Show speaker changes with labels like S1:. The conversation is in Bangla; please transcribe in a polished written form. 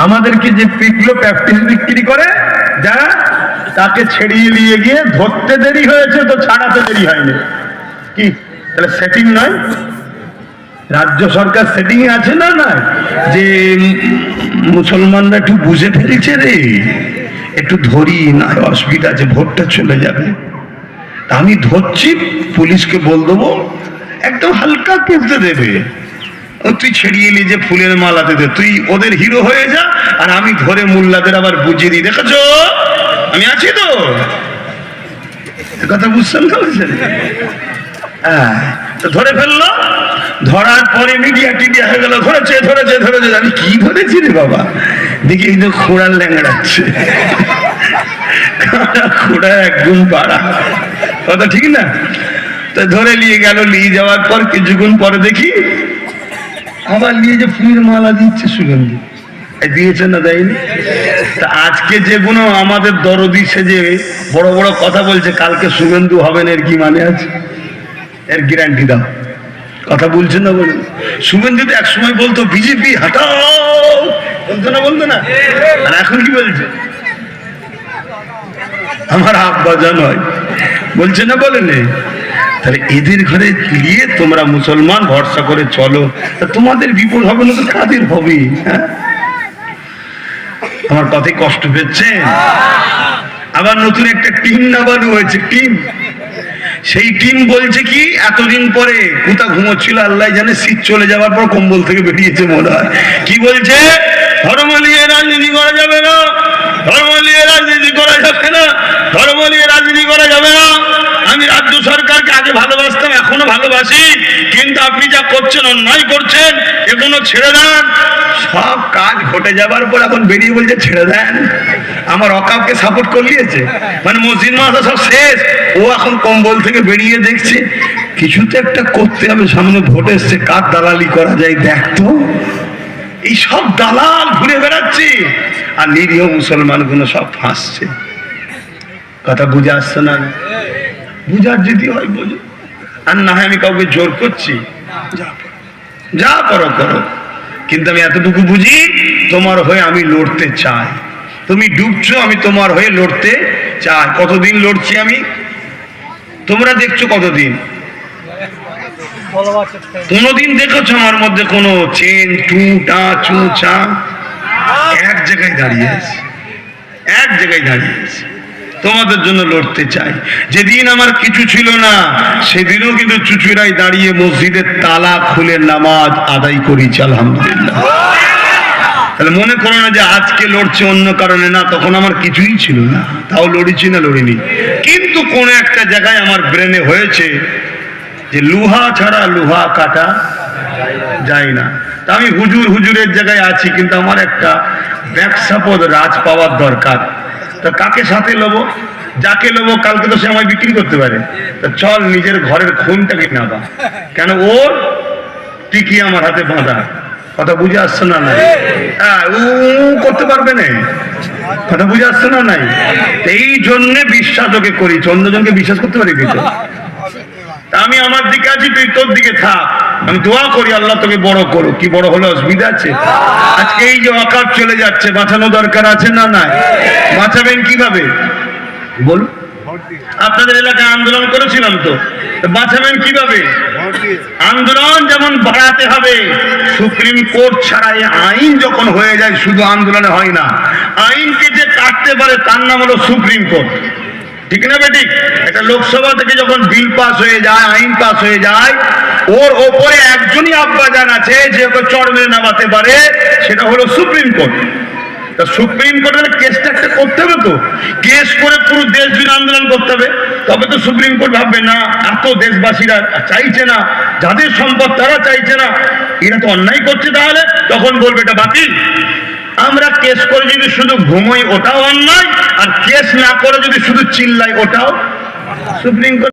S1: আমাদেরকে যে পিটলো প্র্যাকটিস বিক্রি করে যা তাকে ছেড়িয়ে নিয়ে গিয়ে ধরতে দেরি হয়েছে তো ছাড়াতে দেরি হয়নি। কি তাহলে সেটিং নয়? রাজ্য সরকার সেটিং আছে না না যে মুসলমানরা একটু বুঝে ফেলছে রে, একটু ধরি না, অসুবিধা আছে, ভোটটা চলে যাবে, আমি ধরছি, পুলিশকে বল দেবো, একদম হালকা কেসে দেবে, তুই ছেড়িয়ে নিয়ে যে ফুলের মালাতে দে, তুই ওদের হিরো হয়ে যা, আর আমি ধরে মোল্লাদের আবার বুঝিয়ে দিই, দেখেছো আমি আছি তো। কথা বুঝছেন না? বুঝছেন? হ্যাঁ, ধরে ফেললো, ধরার পরে মিডিয়া টিডিয়া হয়ে গেল, ধরেছে ধরেছে ধরেছে, আমি কি ধরেছি রে বাবা, দেখি কিন্তু খোঁড়ার ল্যাংড়াচ্ছে, খোঁড়া একদম পাড়া, কথা ঠিক না? তো ধরে নিয়ে গেল, নিয়ে যাওয়ার পর কিছুক্ষণ পরে দেখি আবার নিয়ে যে ফুলের মালা দিচ্ছে, সুগন্ধি দিয়েছে না দেয়নি? তা আজকে যেগুলো আমাদের দরদি সেজে বড় বড় কথা বলছে, কালকে সুগন্ধু হবেন, এর কি মানে আছে? এর গ্যারান্টি দাও। কথা বলছে না? বলুন, শুভেন্দু তো এক সময় বলতো বিজেপি হাটাও, বলতো না? বলতো না? আর এখন কি বলছে? আমার আব্বা জান হয়, বলছে না? বলেন। তাহলে এদের ঘরে নিয়ে তোমরা মুসলমান ভরসা করে চলো, তোমাদের বিপদ হবে না তো কাদের হবে? হ্যাঁ, আমার কথাই কষ্ট পেয়েছে। আবার নতুন একটা টিম নামানো হয়েছে, টিম, সেই টিম বলছে কি এতদিন পরে কোথা ঘুমোচ্ছিল আল্লাহ জানে, শীত চলে যাওয়ার পর কম্বল থেকে বেরিয়েছে মনে হয়। কি বলছে? ধর্ম নিয়ে রাজনীতি করা যাবে না, ধর্ম নিয়ে রাজনীতি করা যাবে না, ধর্ম নিয়ে রাজনীতি করা যাবে না। আমি রাজ্য সরকারকে আগে ভালোবাসতাম, এখনো ভালোবাসি, কিন্তু আপনি যা করছেন অন্যায় করছেন, এগুলো ছেড়ে দেন। সব কাজ ঘটে যাবার পর এখন বেরিয়ে বলছে ছেড়ে দেন। আমার অকাবকে সাপোর্ট করলিয়েছে, মানে মসজিদ মাদ্রাসা সব শেষ, ও এখন কম্বল থেকে বেরিয়ে দেখছে কিছু তো একটা করতে হবে, সামনে ভোট এসছে, কার দালালি করা যায় দেখতো। এই সব দালাল ঘুরে বেড়াচ্ছে, আর নিরীহ মুসলমানগুলো সব ফাঁসছে। কথা বুঝে আসছে না? বুঝার যদি হয় বুঝো, আর না হয় আমি কাউকে জোর করছি, যা করো করো, কিন্তু আমি এতটুকু বুঝি তোমার হয়ে আমি লড়তে চাই। তুমি ডুবছো, আমি তোমার হয়ে লড়তে চাই। কতদিন লড়ছি আমি, তোমরা দেখছো কতদিন? কোনদিন দেখেছো আমার মধ্যে কোনো চেন টু টা চু চা? এক জায়গায় দাঁড়িয়ে আছে, এক জায়গায় দাঁড়িয়ে আছে, তোমাদের জন্য লড়তে চাই। যেদিন আমার কিছু ছিল না, সেদিনও কিন্তু চুচুরাই দাঁড়িয়ে মসজিদের তালা খুলে নামাজ আদায় করেছি, আলহামদুলিল্লাহ। তাহলে মনে করো না যে আজকে লড়ছে অন্য কারণে, না, তখন আমার কিছুই ছিল না, তাও লড়েছি না লড়িনি। কিন্তু কোন একটা জায়গায় আমার ব্রেনে হয়েছে যে লোহা ছাড়া লোহা কাটা যায় না। তা আমি হুজুরের জায়গায় আছি, কিন্তু আমার একটা ব্যবসাপদ রাজ পাওয়ার দরকার। তা কাকে সাথে লবো? যাকে লবো কালকে তো সে আমায় বিক্রি করতে পারে। তা চল নিজের ঘরের খুনটাকে নাবা, কেন ওর টিকি আমার হাতে বাঁধা। কথা বুঝে আসছে না? নাই ও করতে পারবে না, কথা বুঝে আসছে না? নাই এই জন্যে বিশ্বাস ওকে করি, অন্যজনকে বিশ্বাস করতে পারি কিন্তু। আমি আমার দিকে আছি, তুই তোর দিকে থাক, আমি দোয়া করি আল্লাহ তোকে বড় করো। কি বড় হলে অসুবিধা আছে? আজকে এই যে ওয়াকাফ চলে যাচ্ছে, বাঁচানো দরকার আছে না? নাই বাঁচাবেন কিভাবে বলুন? আপনাদের এলাকায় আন্দোলন করেছিলাম তো, বাঁচাবেন কিভাবে? আন্দোলন যেমন বাড়াতে হবে, সুপ্রিম কোর্ট ছাড়াই আইন যখন হয়ে যায়, শুধু আন্দোলনে হয় না, আইনকে যে কাটতে পারে তার নাম হলো সুপ্রিম কোর্ট। ঠিক না বেঠিক? এটা লোকসভা থেকে যখন বিল পাস হয়ে যায়, আইন পাস হয়ে যায়, ওর ওপরে একজনই আব্বাজান আছে যে ওকে চড় মেরে নামাতে পারে, সেটা হলো সুপ্রিম কোর্ট। তা সুপ্রিম কোর্টের কেসটা একটা করতে হবে তো, কেস করে পুরো দেশ জুড়ে আন্দোলন করতে হবে, তবে তো সুপ্রিম কোর্ট ভাববে না এত দেশবাসীরা চাইছে না, যাদের সম্পদ তারা চাইছে না, এরা তো অন্যায় করছে, তাহলে তখন বলবে এটা বাতিল। আমরা কেস করে যদি শুধু ঘুমোই ওটাও অন্যায়, আর কেস না করে যদি শুধু চিল্লাই ওটাও সুপ্রিম কোর্ট